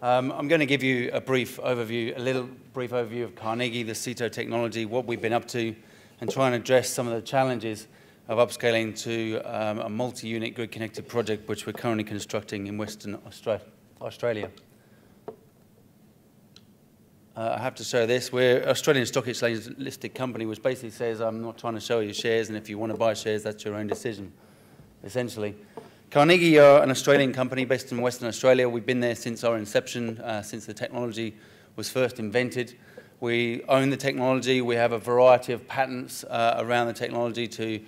I'm going to give you a little brief overview of Carnegie, the CETO technology, what we've been up to, and try and address some of the challenges of upscaling to a multi-unit grid-connected project which we're currently constructing in Western Australia. I have to show this. We're an Australian Stock Exchange listed company, which basically says I'm not trying to show you shares, and if you want to buy shares, that's your own decision, essentially. Carnegie are an Australian company based in Western Australia. We've been there since our inception, since the technology was first invented. We own the technology. We have a variety of patents around the technology to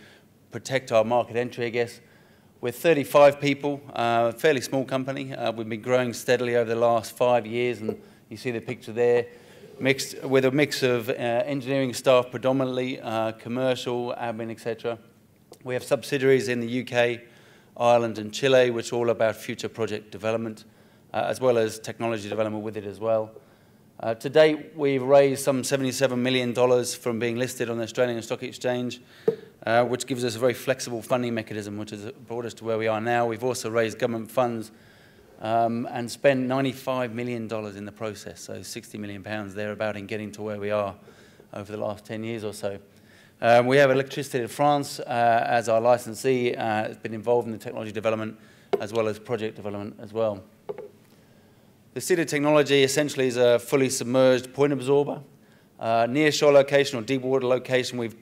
protect our market entry, I guess. We're 35 people, a fairly small company. We've been growing steadily over the last 5 years, and you see the picture there, mixed with a mix of engineering staff predominantly, commercial, admin, etc. We have subsidiaries in the UK, Ireland and Chile, which are all about future project development, as well as technology development with it as well. To date, we've raised some $77 million from being listed on the Australian Stock Exchange, which gives us a very flexible funding mechanism, which has brought us to where we are now. We've also raised government funds and spent $95 million in the process, so £60 million thereabout in getting to where we are over the last 10 years or so. We have Electricité de France as our licensee. It's been involved in the technology development as well as project development as well. The CETO technology essentially is a fully submerged point absorber. Near shore location or deep water location, we've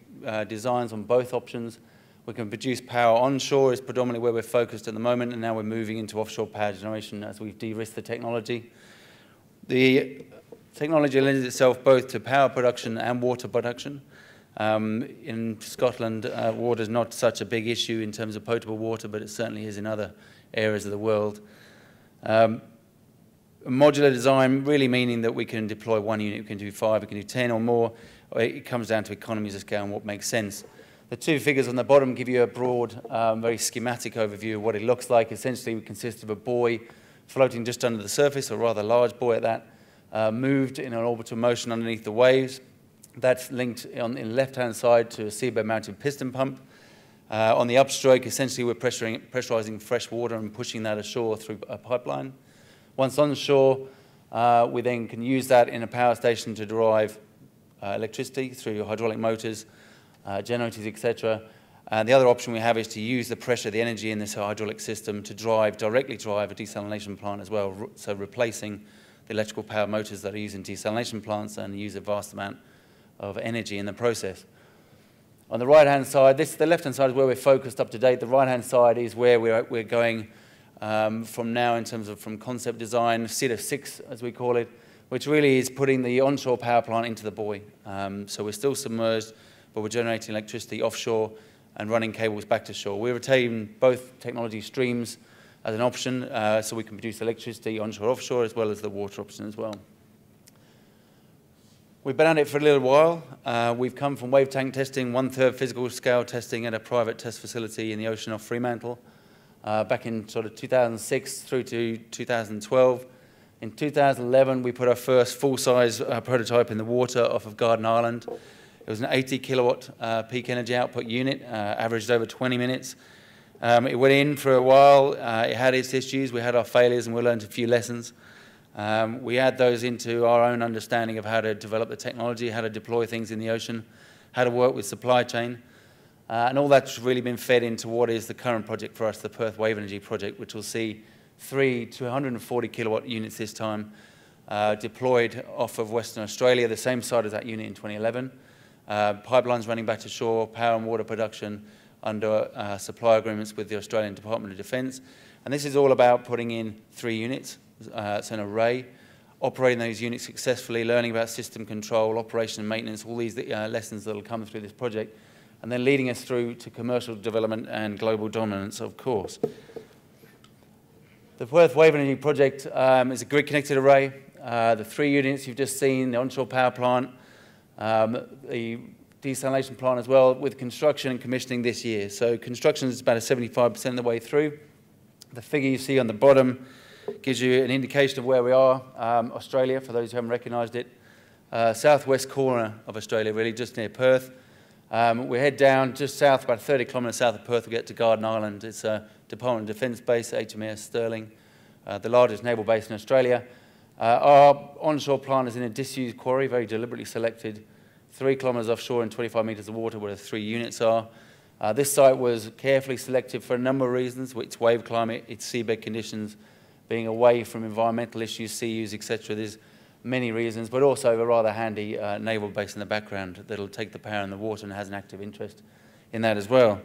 designs on both options. We can produce power onshore is predominantly where we're focused at the moment, and now we're moving into offshore power generation as we've de-risked the technology. The technology lends itself both to power production and water production. In Scotland, water is not such a big issue in terms of potable water, but it certainly is in other areas of the world. Modular design really meaning that we can deploy 1 unit, we can do 5, we can do 10 or more. It comes down to economies of scale and what makes sense. The two figures on the bottom give you a broad, very schematic overview of what it looks like. Essentially, we consist of a buoy floating just under the surface, a rather large buoy at that, moved in an orbital motion underneath the waves. That's linked on the left-hand side to a seabed-mounted piston pump. On the upstroke, essentially, we're pressurizing fresh water and pushing that ashore through a pipeline. Once onshore, we then can use that in a power station to derive electricity through hydraulic motors, generators, etc. And the other option we have is to use the pressure, the energy in this hydraulic system to directly drive a desalination plant as well, so replacing the electrical power motors that are used in desalination plants and use a vast amount of energy in the process. On the right-hand side, the left-hand side is where we're focused up to date. The right-hand side is where we're going from now in terms of from concept design, CETO 6 as we call it, which really is putting the onshore power plant into the buoy. So we're still submerged, but we're generating electricity offshore and running cables back to shore. We retain both technology streams as an option, so we can produce electricity onshore, offshore, as well as the water option as well. We've been at it for a little while. We've come from wave tank testing, 1/3 physical scale testing at a private test facility in the ocean off Fremantle, back in sort of 2006 through to 2012. In 2011, we put our first full-size prototype in the water off of Garden Island. It was an 80 kilowatt peak energy output unit, averaged over 20 minutes. It went in for a while. It had its issues. We had our failures, and we learned a few lessons. We add those into our own understanding of how to develop the technology, how to deploy things in the ocean, how to work with supply chain. And all that's really been fed into what is the current project for us, the Perth Wave Energy project, which will see 3 240 kilowatt units this time deployed off of Western Australia, the same site as that unit in 2011. Pipelines running back to shore, power and water production under supply agreements with the Australian Department of Defence. And this is all about putting in 3 units. It's an array, operating those units successfully, learning about system control, operation and maintenance, all these lessons that will come through this project, and then leading us through to commercial development and global dominance, of course. The Perth Wave Energy project is a grid-connected array. The 3 units you've just seen, the onshore power plant, the desalination plant as well, with construction and commissioning this year. So construction is about 75% of the way through. The figure you see on the bottom gives you an indication of where we are. Australia, for those who haven't recognised it, southwest corner of Australia, really, just near Perth. We head down just south, about 30 kilometres south of Perth, we get to Garden Island. It's a Department of Defence base, HMAS Stirling, the largest naval base in Australia. Our onshore plant is in a disused quarry, very deliberately selected, 3 kilometres offshore and 25 metres of water where the 3 units are. This site was carefully selected for a number of reasons: its wave climate, its seabed conditions, being away from environmental issues, sea use, etc. There's many reasons, but also a rather handy naval base in the background that'll take the power in the water and has an active interest in that as well.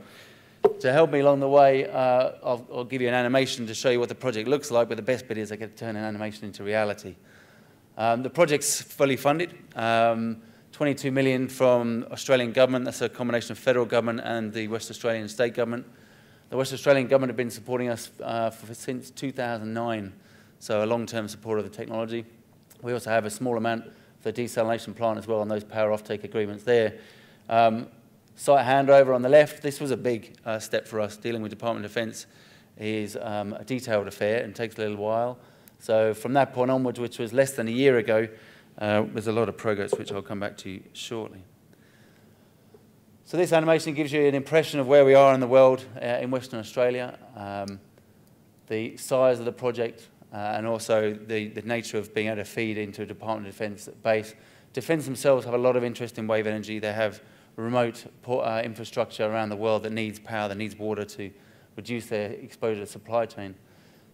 To help me along the way, I'll give you an animation to show you what the project looks like, but the best bit is I get to turn an animation into reality. The project's fully funded. 22 million from Australian government. That's a combination of federal government and the West Australian state government. The West Australian government have been supporting us since 2009, so a long-term support of the technology. We also have a small amount for the desalination plant as well on those power offtake agreements there. Site handover on the left. This was a big step for us. Dealing with Department of Defence is a detailed affair and takes a little while. So from that point onwards, which was less than a year ago, there's a lot of progress, which I'll come back to shortly. So this animation gives you an impression of where we are in the world in Western Australia, the size of the project, and also the nature of being able to feed into a Department of Defence base. Defence themselves have a lot of interest in wave energy. They have remote infrastructure around the world that needs power, that needs water to reduce their exposure to supply chain.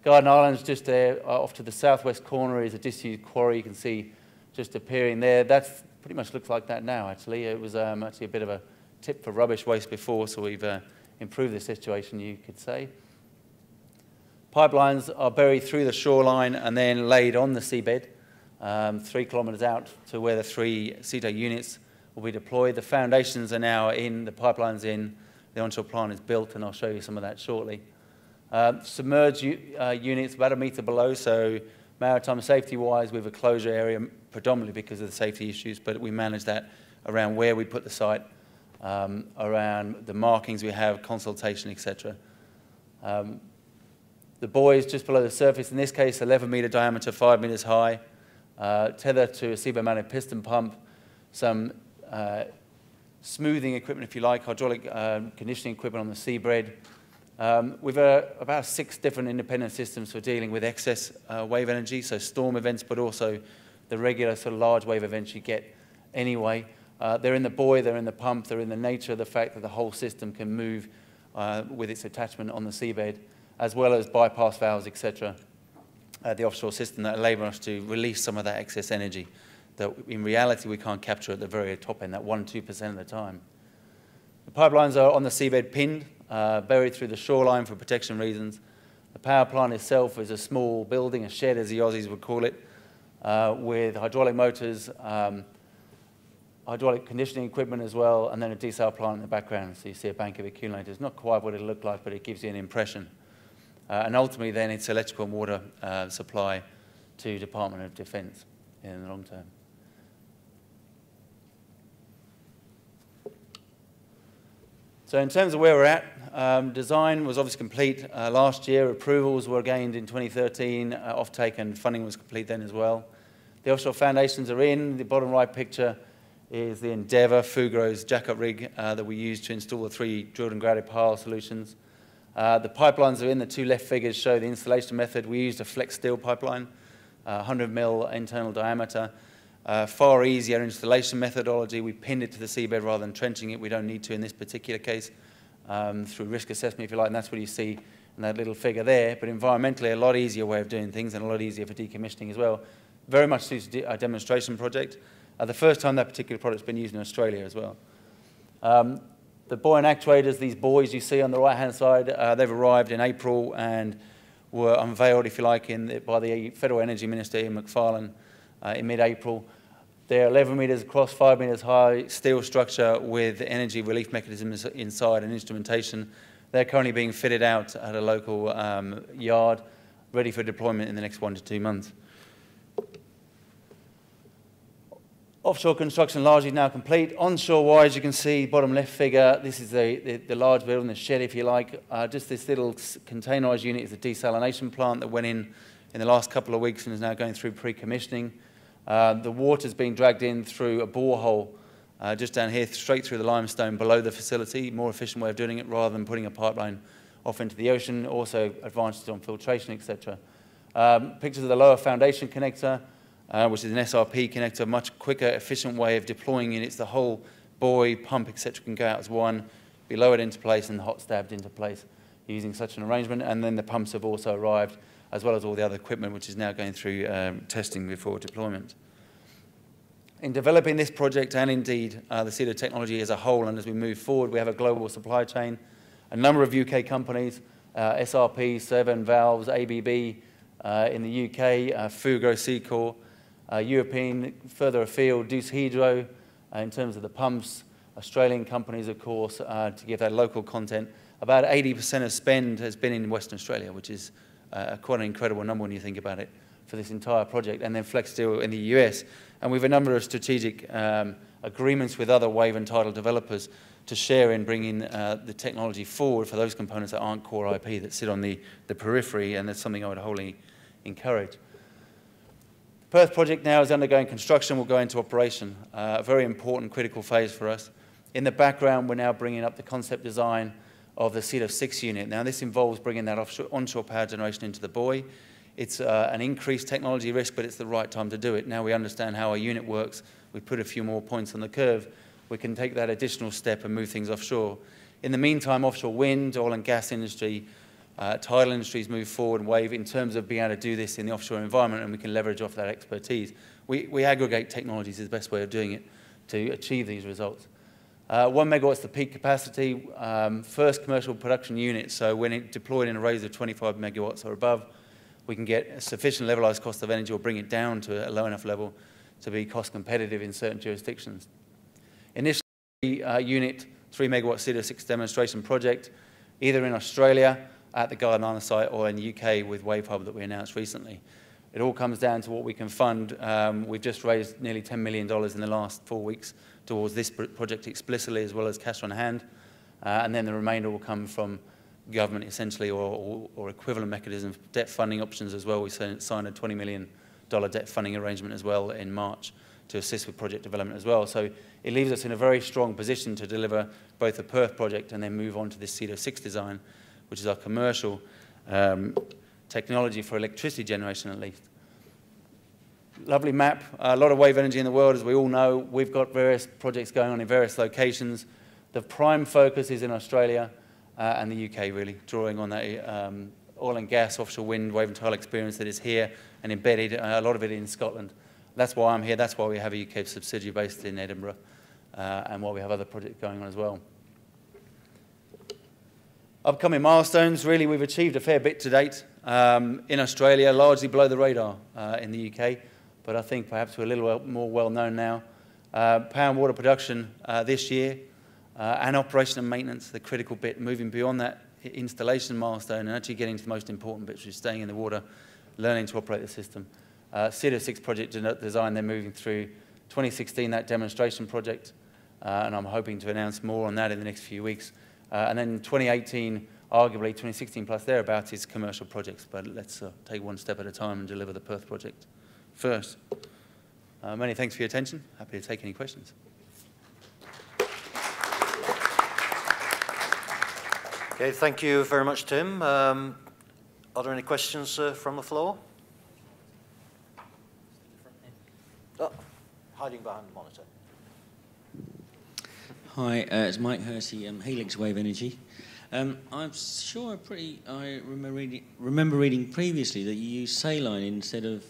Garden Island's just there. Off to the southwest corner is a disused quarry. You can see just appearing there. That pretty much looks like that now, actually. It was actually a bit of a tip for rubbish waste before, so we've improved the situation, you could say. Pipelines are buried through the shoreline and then laid on the seabed, 3 kilometres out to where the 3 CETA units will be deployed. The foundations are now in, the pipeline's in, the onshore plant is built, and I'll show you some of that shortly. Submerged units about 1 metre below, so maritime safety-wise, we have a closure area predominantly because of the safety issues, but we manage that around where we put the site, around the markings we have, consultation, etc. The buoy is just below the surface, in this case 11-metre diameter, 5 metres high, tether to a seabed-mounted piston pump, some smoothing equipment, if you like, hydraulic conditioning equipment on the seabed. We've about 6 different independent systems for dealing with excess wave energy, so storm events, but also the regular sort of large wave events you get anyway. They're in the buoy, they're in the pump, they're in the nature of the fact that the whole system can move with its attachment on the seabed, as well as bypass valves, etc. The offshore system that enable us to release some of that excess energy that in reality we can't capture at the very top end, that 1–2% of the time. The pipelines are on the seabed pinned, buried through the shoreline for protection reasons. The power plant itself is a small building, a shed as the Aussies would call it, with hydraulic motors, hydraulic conditioning equipment as well, and then a desal plant in the background. So you see a bank of accumulators. Not quite what it'll look like, but it gives you an impression. And ultimately then it's electrical and water supply to Department of Defence in the long term. So in terms of where we're at, design was obviously complete last year. Approvals were gained in 2013. Offtake and funding was complete then as well. The offshore foundations are in. The bottom right picture is the Endeavour Fugro's jackup rig that we used to install the 3 drilled and grouted pile solutions. The pipelines are in. The 2 left figures show the installation method. We used a flex steel pipeline, 100 mil internal diameter. Far easier installation methodology. We pinned it to the seabed rather than trenching it. We don't need to in this particular case through risk assessment, if you like, and that's what you see in that little figure there. But environmentally, a lot easier way of doing things and a lot easier for decommissioning as well. Very much suited a demonstration project. The first time that particular product's been used in Australia as well. The buoy and actuators, these buoys you see on the right-hand side, they've arrived in April and were unveiled, if you like, by the Federal Energy Minister, Ian Macfarlane, in mid-April. They're 11 metres across, 5 metres high, steel structure with energy relief mechanisms inside and instrumentation. They're currently being fitted out at a local yard, ready for deployment in the next 1 to 2 months. Offshore construction largely now complete. Onshore-wise, you can see, bottom left figure, this is the large building, the shed, if you like. Just this little containerised unit is a desalination plant that went in the last couple of weeks and is now going through pre-commissioning. The water's being dragged in through a borehole just down here, straight through the limestone below the facility. More efficient way of doing it rather than putting a pipeline off into the ocean. Also advantages on filtration, etc. Pictures of the lower foundation connector, which is an SRP connector, much quicker, efficient way of deploying units. The whole buoy, pump, etc. can go out as one, be lowered into place and hot stabbed into place using such an arrangement. And then the pumps have also arrived, as well as all the other equipment, which is now going through testing before deployment. In developing this project, and indeed the Tidal technology as a whole, and as we move forward, we have a global supply chain, a number of UK companies, SRP, Severn Valves, ABB in the UK, Fugro, Secor, European, further afield, Deuce Hydro in terms of the pumps, Australian companies, of course, to give that local content. About 80% of spend has been in Western Australia, which is quite an incredible number when you think about it, for this entire project, and then FlexSteel in the US. And we have a number of strategic agreements with other wave and tidal developers to share in bringing the technology forward for those components that aren't core IP, that sit on the periphery, and that's something I would wholly encourage. The Perth project now is undergoing construction, will go into operation, a very important critical phase for us. In the background, we're now bringing up the concept design of the CEDO6 unit. Now, this involves bringing that onshore power generation into the buoy. It's an increased technology risk, but it's the right time to do it. Now we understand how our unit works. We put a few more points on the curve. We can take that additional step and move things offshore. In the meantime, offshore wind, oil and gas industry, tidal industries move forward and wave in terms of being able to do this in the offshore environment, and we can leverage off that expertise. We aggregate technologies is the best way of doing it to achieve these results. 1 megawatt's the peak capacity, first commercial production unit, so when it deployed in arrays of 25 megawatts or above, we can get a sufficient levelized cost of energy or bring it down to a low enough level to be cost competitive in certain jurisdictions. Initially, unit 3 megawatt CEDO6 demonstration project, either in Australia at the Garden Island site or in the UK with WaveHub that we announced recently. It all comes down to what we can fund. We've just raised nearly $10 million in the last 4 weeks towards this project explicitly, as well as cash on hand. And then the remainder will come from government essentially, or equivalent mechanisms, debt funding options as well. We signed a $20 million debt funding arrangement as well in March to assist with project development as well. So it leaves us in a very strong position to deliver both the Perth project and then move on to this CEDO6 design, which is our commercial technology for electricity generation at least. Lovely map, a lot of wave energy in the world, as we all know. We've got various projects going on in various locations. The prime focus is in Australia and the UK, really, drawing on that oil and gas, offshore wind, wave and tidal experience that is here and embedded, a lot of it in Scotland. That's why I'm here. That's why we have a UK subsidiary based in Edinburgh, and why we have other projects going on as well. Upcoming milestones, really, we've achieved a fair bit to date. In Australia, largely below the radar in the UK, but I think perhaps we're a little more well-known now. Power and water production this year, and operation and maintenance, the critical bit, moving beyond that installation milestone and actually getting to the most important bit, which is staying in the water, learning to operate the system. CEDO6 project design, they're moving through 2016, that demonstration project, and I'm hoping to announce more on that in the next few weeks. And then 2018, arguably 2016 plus thereabouts, is commercial projects, but let's take one step at a time and deliver the Perth project first. Many thanks for your attention. Happy to take any questions. Okay, thank you very much, Tim. Are there any questions from the floor? Oh, hiding behind the monitor. Hi, it's Mike Hersey, Helix Wave Energy. I'm sure I remember reading previously that you use saline instead of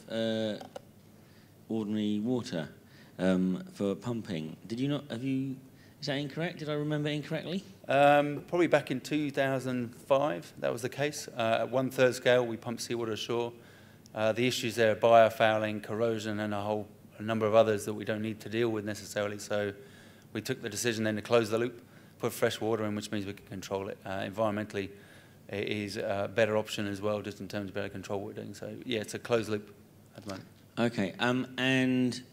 ordinary water for pumping. Did you not? Is that incorrect? Did I remember incorrectly? Probably back in 2005, that was the case. At 1/3 scale, we pump seawater ashore. The issues there are biofouling, corrosion, and a number of others that we don't need to deal with necessarily. So we took the decision then to close the loop, put fresh water in, which means we can control it. Environmentally, it is a better option as well, just in terms of better control what we're doing. So yeah, it's a closed loop at the moment. Okay, and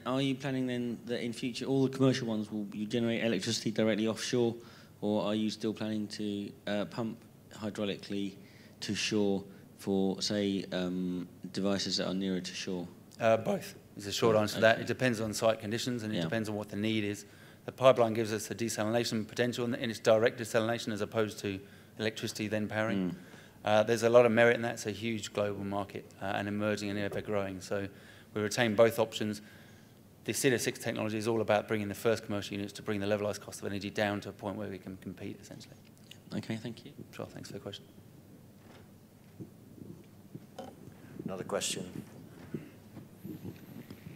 are you planning then that in future all the commercial ones will you generate electricity directly offshore, or are you still planning to pump hydraulically to shore for, say, devices that are nearer to shore? Both is the short answer to that. It depends on site conditions, and it depends on what the need is. The pipeline gives us a desalination potential, and it's direct desalination as opposed to electricity then powering. There's a lot of merit in that. It's a huge global market and emerging and ever growing. So we retain both options. The CEDA6 technology is all about bringing the first commercial units to bring the levelized cost of energy down to a point where we can compete, essentially. Okay, thank you. Sure, thanks for the question. Another question.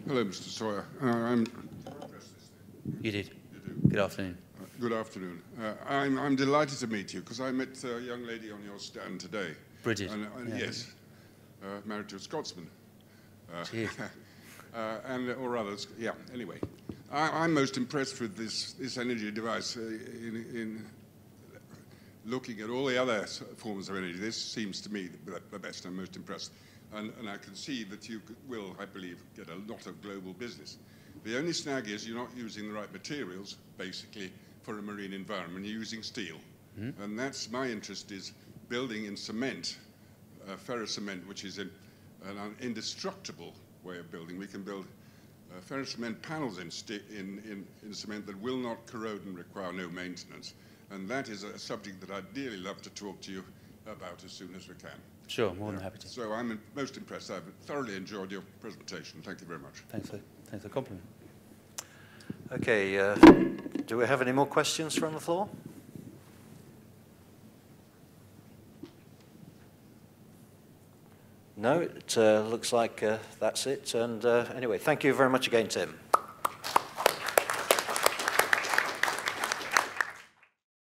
Hello, Mr. Sawyer. I'm. You did. You do. Good afternoon. Good afternoon. I'm delighted to meet you because I met a young lady on your stand today. Bridget. Yeah. Yes, married to a Scotsman. Cheers. Or rather, yeah. Anyway, I'm most impressed with this energy device. In looking at all the other forms of energy, this seems to me the best. I'm most impressed. And I can see that you will, I believe, get a lot of global business. The only snag is you're not using the right materials, basically, for a marine environment. You're using steel. Mm-hmm. And that's my interest, is building in cement, ferrous cement, which is an indestructible way of building. We can build ferrous cement panels in cement that will not corrode and require no maintenance. And that is a subject that I'd dearly love to talk to you about as soon as we can. Sure, more than happy to. So I'm most impressed. I've thoroughly enjoyed your presentation. Thank you very much. Thanks for the compliment. Okay, do we have any more questions from the floor? No, it looks like that's it. And anyway, thank you very much again, Tim.